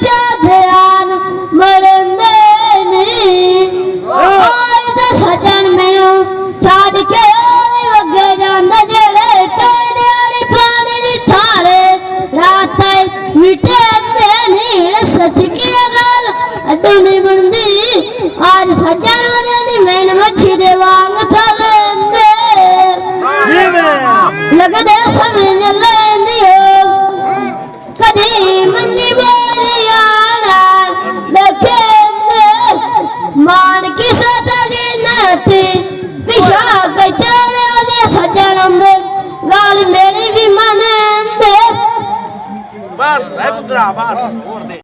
पिछा ध्यान मरंदे नी आज दा सजन मैनू छड़ के वगे जांदा जेड़े कहदे आली पानी दी थाले रात मिटे नी सच की गल अड्डू नहीं बनदी आज सजन दी मैन मच्छी दे वांग थलेंदे लगदे समझ लेंदी हो कदी मंजी मेरी आना देखेंदे मान की सदा दी नटी पिछा के चले ओले सजन दे गाल मेरी भी मनेंदे बस है पुत्रा बस